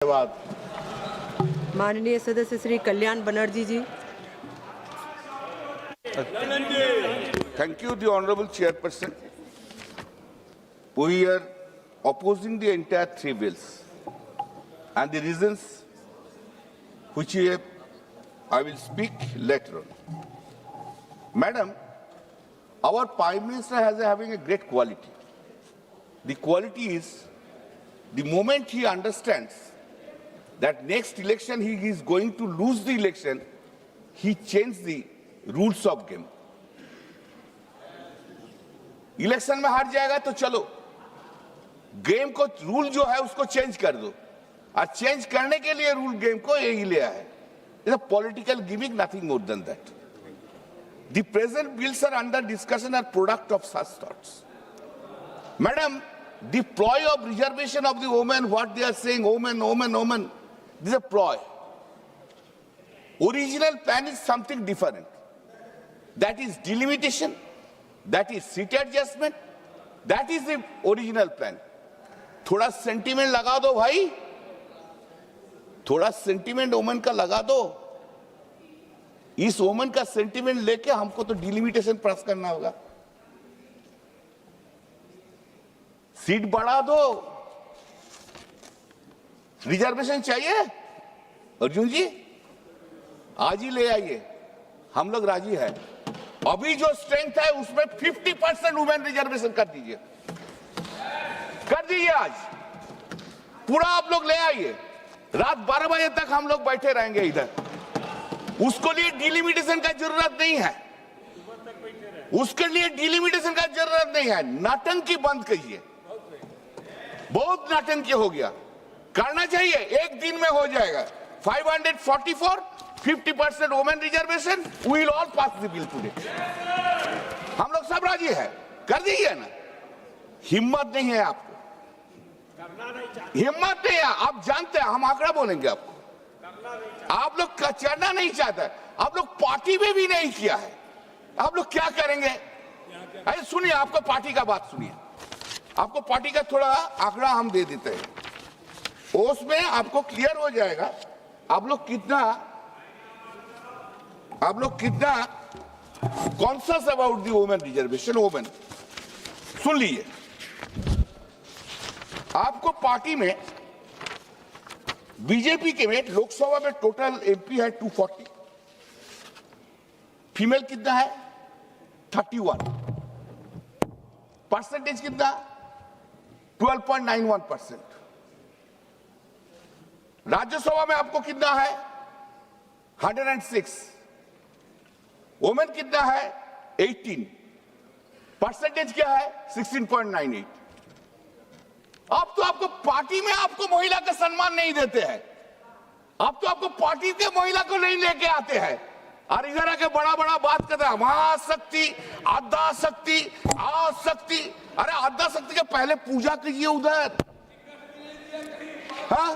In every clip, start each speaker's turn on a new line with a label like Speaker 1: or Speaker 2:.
Speaker 1: धन्यवाद।
Speaker 2: माननीय सदस्य श्री कल्याण बनर्जी जी।
Speaker 1: Thank you, the Honorable Chairperson. We are opposing the entire three bills, and the reasons which I will speak later on. Madam, our Prime Minister has having a great quality. The quality is the moment he understands that next election he is going to lose the election, he changed the rules of game. Election में हार जाएगा तो चलो, game को rule जो है उसको change कर दो, और चेंज करने के लिए रूल गेम को यही लिया है. It's a political gimmick, nothing more than that. The present bills are under discussion are product of such thoughts. Madam, the ploy of reservation of the women, what they are saying, women, this is a ploy. Original plan is something different. That is delimitation, that is seat adjustment, that is the original plan. थोड़ा sentiment लगा दो भाई, थोड़ा sentiment women का लगा दो. इस women का सेंटीमेंट लेके हमको तो डिलिमिटेशन पास करना होगा. सीट बढ़ा दो. रिजर्वेशन चाहिए अर्जुन जी, आज ही ले आइए, हम लोग राजी है. अभी जो स्ट्रेंथ है उसमें 50% वुमेन रिजर्वेशन कर दीजिए, कर दीजिए. आज पूरा आप लोग ले आइए. रात 12 बजे तक हम लोग बैठे रहेंगे इधर. उसको लिए डिलिमिटेशन का जरूरत नहीं है, उसके लिए डिलिमिटेशन का जरूरत नहीं है. नाटंकी बंद कीजिए, बहुत नाटंकी हो गया. करना चाहिए, एक दिन में हो जाएगा. 544, 50% women reservation, we will all pass the bill today. हम लोग सब राजी है, कर दीजिए ना. हिम्मत नहीं है आपको, हिम्मत नहीं है. आप जानते हैं हम आंकड़ा बोलेंगे आपको. आप लोग करना नहीं चाहते, आप लोग पार्टी में भी नहीं किया है. आप लोग क्या करेंगे? अरे सुनिए, आपको पार्टी का बात सुनिए. आपको पार्टी का थोड़ा आंकड़ा हम दे देते हैं, उसमें आपको क्लियर हो जाएगा आप लोग कितना conscious about the women reservation. Women सुन लीजिए, आपको पार्टी में बीजेपी के में लोकसभा में टोटल एमपी है 240, फीमेल कितना है 31, परसेंटेज कितना 12.91%. राज्यसभा में आपको कितना है 106, वुमेन कितना है 18, परसेंटेज क्या है 16.98. अब तो आपको पार्टी में आपको महिला का सम्मान नहीं देते हैं. अब तो आपको पार्टी के महिला को नहीं लेके आते हैं, और इधर आके बड़ा बड़ा बात करते हैं महाशक्ति, आद्या शक्ति, आशक्ति. अरे आद्या शक्ति के पहले पूजा कीजिए उधर. हाँ,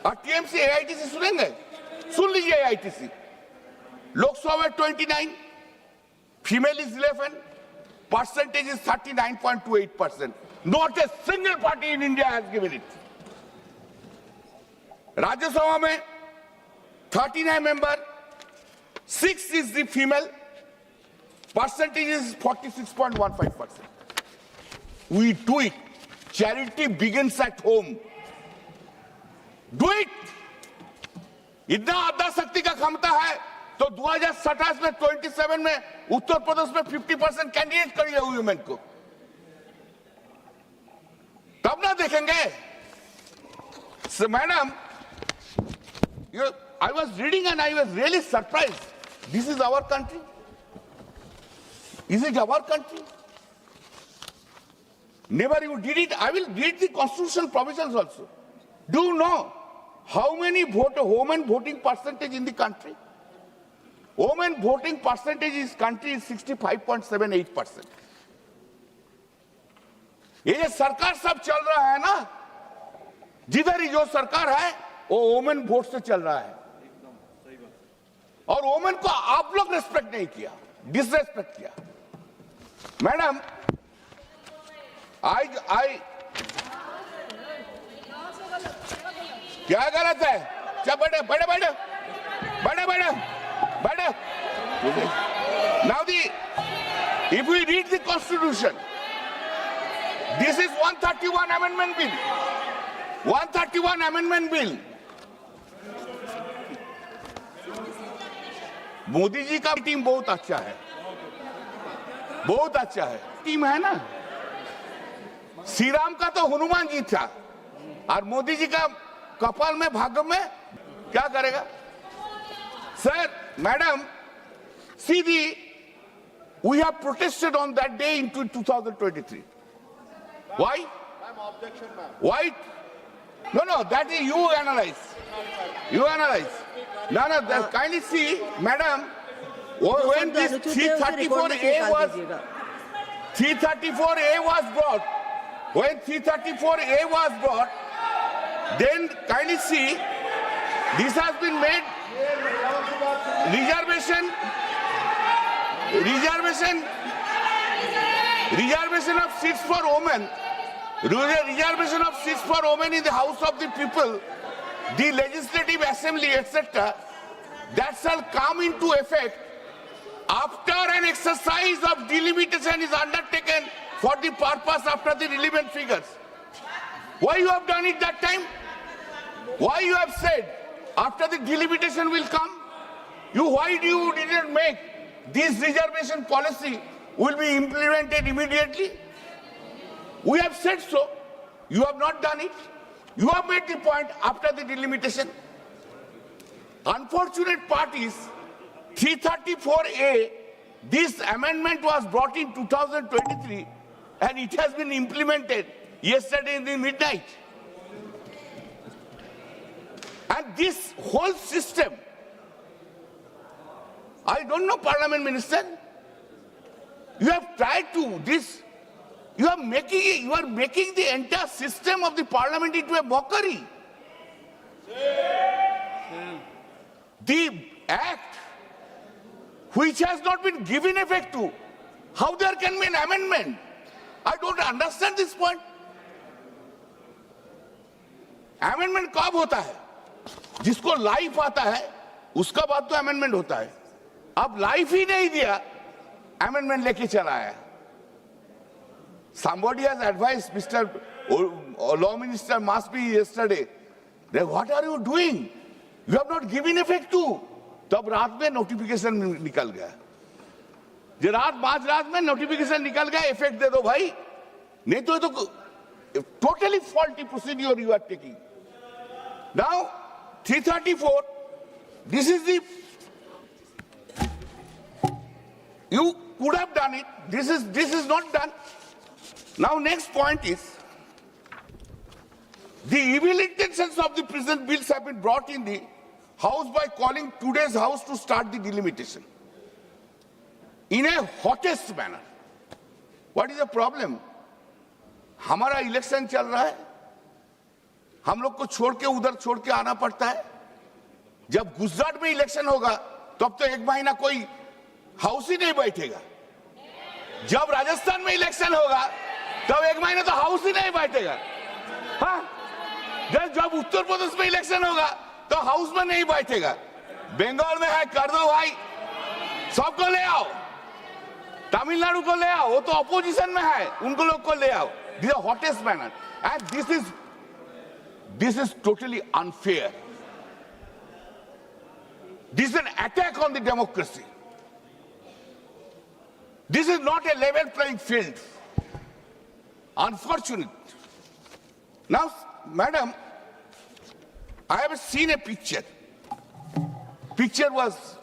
Speaker 1: और टीएमसी एआईटीसी सुनेंगे, सुन लीजिए. एआईटीसी लोकसभा में 29, female is 11, percentage is 39.28%. Not a single party in India has given it. Rajya Sabha में 39 member, 6 is the female, percentage is 46.15%. We do it. Charity begins at home. Do it. इतना आद्या शक्ति का क्षमता है तो 2027 में 27 में उत्तर प्रदेश में 50% कैंडिडेट करिए वुमेन को, तब ना देखेंगे. So, madam, I was reading and I was really surprised. This is our country. Is it our country? Never you did it. I will read the constitutional provisions also. Do you know how many women voting percentage in the country? Women voting percentage in this country is 65.78%. ये जो सरकार सब चल रहा है ना, जिधर ही जो सरकार है वो वोमेन वोट से चल रहा है. और वोमेन को आप लोग रिस्पेक्ट नहीं किया, डिसरेस्पेक्ट किया. मैडम, I क्या गलत है? चल बैठो बैठो बैठो बैठो बैठो बैठो. Now if we read the constitution, this is 131 amendment bill. 131 amendment bill. Modi ji का टीम बहुत अच्छा है, बहुत अच्छा है टीम है ना. श्री राम का तो हनुमान जी था और मोदी जी का कपाल में भाग्य में क्या करेगा? Sir, madam, see we have protested on that day in 2023. Why? Why? No, that is you analyze. You analyze. No, kindly see, madam, when this 334A was brought, when 334A was brought, then kindly see, this has been made reservation of seats for women, reservation of seats for women in the House of the People, the Legislative Assembly, etc. That shall come into effect after an exercise of delimitation is undertaken for the purpose after the relevant figures. Why you have done it that time? Why you have said after the delimitation will come? Why you didn't make this reservation policy will be implemented immediately? We have said so. You have not done it. You have made the point after the delimitation. Unfortunate part is 334A, this amendment was brought in 2023 and it has been implemented yesterday in the midnight. And this whole system, I don't know, Parliament Minister, you have tried to this, you are making the entire system of the Parliament into a mockery. The act which has not been given effect to, how there can be an amendment? I don't understand this point. Amendment कब होता है? जिसको life आता है उसका बाद तो amendment होता है. अब लाइफ ही नहीं दिया, अमेंडमेंट लेके चला आया. Somebody has advised Mr. Law Minister must be yesterday. Then what are you doing? You have not given effect to. तब रात में नोटिफिकेशन निकल गया. जो रात में नोटिफिकेशन निकल गया, इफेक्ट दे दो भाई. नहीं तो totally faulty procedure you are taking. Now 334, this is the, you could have done it. This is not done. Now next point is, the evil intentions of the present bills have been brought in the House by calling today's House to start the delimitation in a hottest manner. What is the problem? हमारा election चल रहा है, हम लोग को छोड़ के उधर छोड़ के आना पड़ता है. जब गुजरात में इलेक्शन होगा तब तो एक महीना कोई हाउस ही नहीं बैठेगा. जब राजस्थान में इलेक्शन होगा तब एक महीना तो हाउस ही नहीं बैठेगा. हाँ, जब उत्तर प्रदेश में इलेक्शन होगा तो हाउस में नहीं बैठेगा. बंगाल में है, कर दो भाई, सबको ले आओ. तमिलनाडु को ले आओ, वो तो अपोजिशन में है, उनको लोग को ले आओ. This is the hottest manner, and this is totally unfair. This is an attack on the democracy. This is not a level playing field. Unfortunate. Now, madam, I have seen a picture. Picture was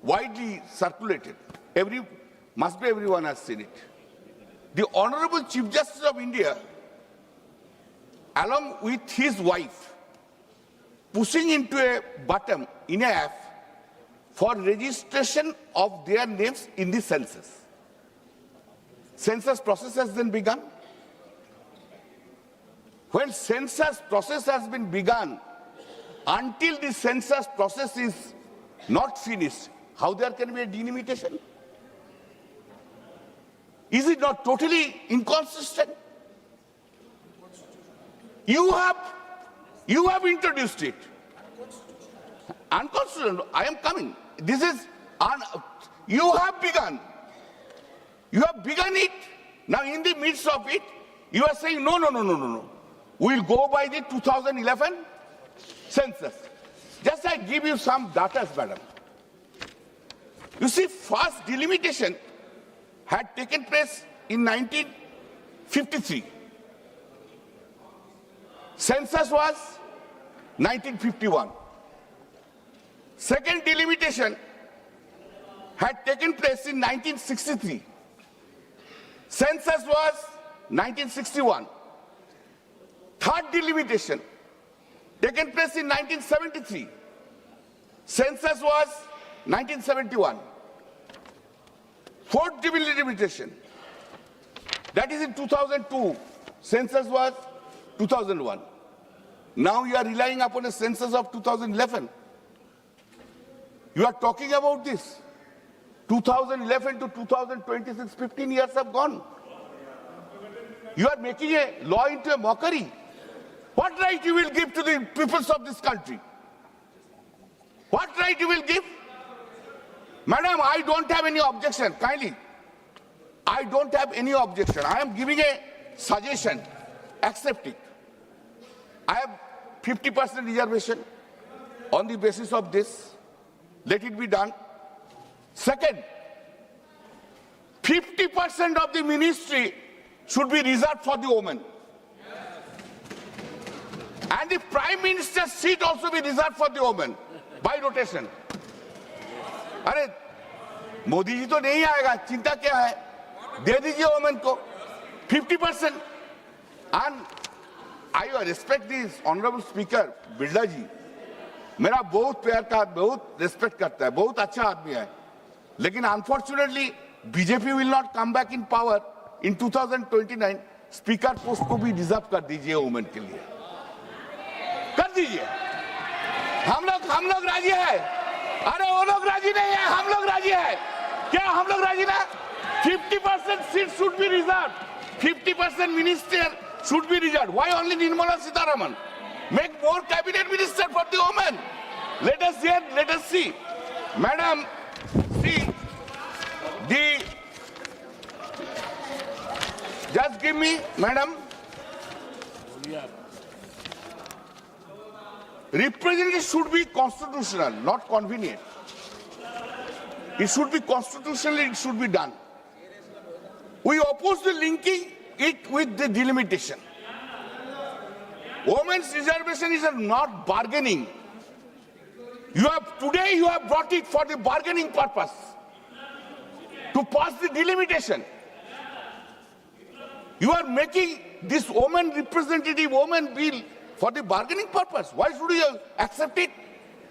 Speaker 1: widely circulated. Everyone has seen it. The Honorable Chief Justice of India, along with his wife, pushing into a button in a app for registration of their names in the census. Census process has then begun. When census process has been begun, until the census process is not finished, how there can be a delimitation? Is it not totally inconsistent? You You have introduced it. Unconstitutional. I am coming. This is you have begun. You have begun it. Now, in the midst of it, you are saying no. We'll go by the 2011 census. Just I give you some data, madam. You see, first delimitation had taken place in 1953. Census was 1951. Second delimitation had taken place in 1963. Census was 1961. Third delimitation taken place in 1973. Census was 1971. Fourth delimitation, that is in 2002. Census was 2001. Now you are relying upon a census of 2011. You are talking about this. 2011 to 2026, 15 years have gone. You are making a law into a mockery. What right you will give to the peoples of this country? What right you will give? Madam, I don't have any objection, kindly. I don't have any objection. I am giving a suggestion. Accept it. I have 50% reservation on the basis of this. Let it be done. Second, 50% of the ministry should be reserved for the women. And the Prime Minister's seat also be reserved for the women by rotation. अरे मोदी जी तो नहीं आएगा, चिंता क्या है? दे दीजिए women को 50%. And I respect this honorable speaker Birla जी. मेरा बहुत प्यार का, बहुत रिस्पेक्ट करता है, बहुत अच्छा आदमी है. लेकिन unfortunately BJP will not come back in power in 2029. Speaker post को भी रिजर्व कर दीजिए वोमेन के लिए, कर दीजिए. हम लोग राजी है. अरे वो लोग राजी नहीं है, हम लोग राजी है. क्या हम लोग राजी ना? 50% seat should be reserved. 50% minister should be reserved. Why only Nirmala Sitharaman? Make more cabinet minister for the women. Let us hear, let us see. Madam, see, just give me, madam. Representation should be constitutional, not convenient. It should be constitutional, it should be done. We oppose the linking it with the delimitation. Women's reservation is not bargaining. Today you have brought it for the bargaining purpose, to pass the delimitation. You are making this woman representative woman bill for the bargaining purpose. Why should you accept it?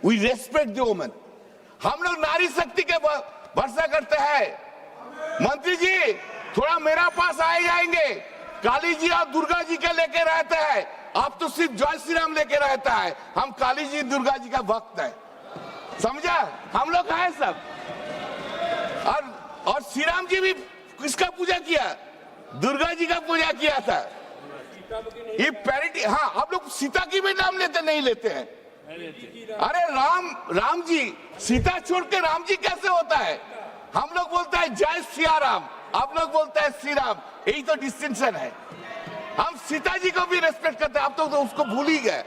Speaker 1: We respect the woman. हम लोग नारी शक्ति के भरोसा करते हैं. मंत्री जी थोड़ा मेरा पास आए जाएंगे. काली जी और दुर्गा जी के लेके रहते हैं. आप तो सिर्फ जय श्री राम लेके रहता है. हम काली जी दुर्गा जी का भक्त है. समझा? हम लोग हैं सब. और श्री राम जी भी किसका पूजा किया? दुर्गा जी का पूजा किया था. ये पैरिटी. हाँ, आप लोग सीता की भी नाम लेते नहीं लेते हैं. अरे राम जी, सीता छोड़ के राम जी कैसे होता है? हम लोग बोलते हैं जय सिया राम, आप लोग बोलते हैं श्री राम. यही तो डिस्टिंक्शन है. हम सीता जी को भी रेस्पेक्ट करते हैं, आप तो उसको भूल ही गए.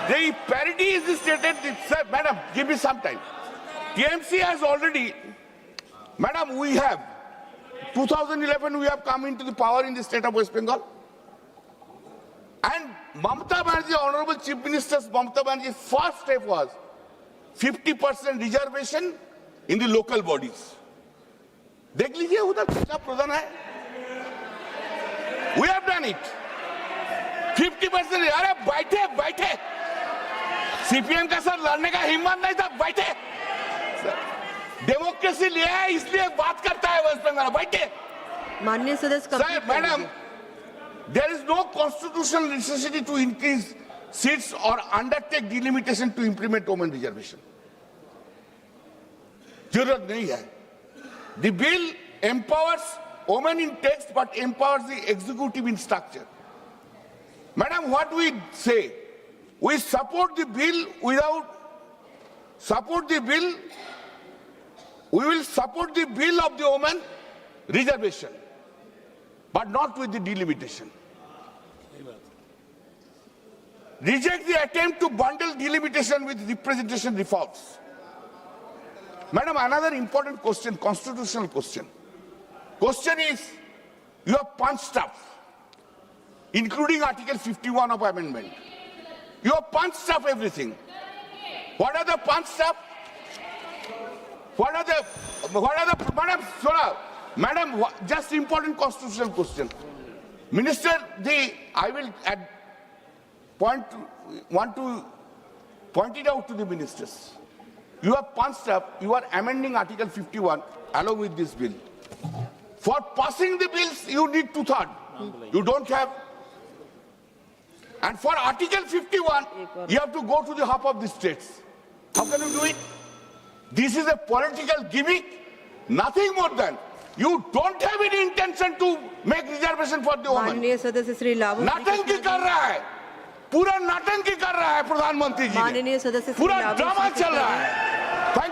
Speaker 1: The parity is stated. Sir, madam, give me some time. TMC has already, madam, we have 2011 we have come into the power in the state of West Bengal. And Mamata Banerjee, Honorable Chief Minister's Mamata Banerjee's first step was 50% reservation in the local bodies. देख लीजिए उधर कितना प्रधान है. We have done it. 50%. अरे बैठे. CPM का sir लड़ने का हिम्मत नहीं था. बैठे. डेमोक्रेसी लिया है इसलिए बात करता है वेस्ट बंगाल. बैठे.
Speaker 2: माननीय सदस्य
Speaker 1: sir, madam, there is no constitutional necessity to increase seats or undertake delimitation to implement women reservation. जरूरत नहीं है. The bill empowers women in text but empowers the executive in structure. Madam, what we say, We support the bill we will support the bill of the women reservation, but not with the delimitation. Reject the attempt to bundle delimitation with representation reforms. Madam, another important question, constitutional question. Question is, you have punched up, including Article 51 of amendment. You have punched up everything. What are the punched up? Madam, just important constitutional question. Minister, I will want to point it out to the ministers. You have punched up, you are amending Article 51 along with this bill. For passing the bills, you need 2/3. You don't have. And for Article 51, you have to go to the hub of the states. How can you do it? This is a political gimmick, nothing more than. You don't have any intention to make reservation for the women.
Speaker 2: माननीय सदस्य श्री लाभू
Speaker 1: नाटंकी कर रहा है, पूरा नाटंकी कर रहा है प्रधानमंत्री जी ने।
Speaker 2: माननीय सदस्य श्री
Speaker 1: पूरा
Speaker 2: लाभू
Speaker 1: ड्रामा चल रहा है।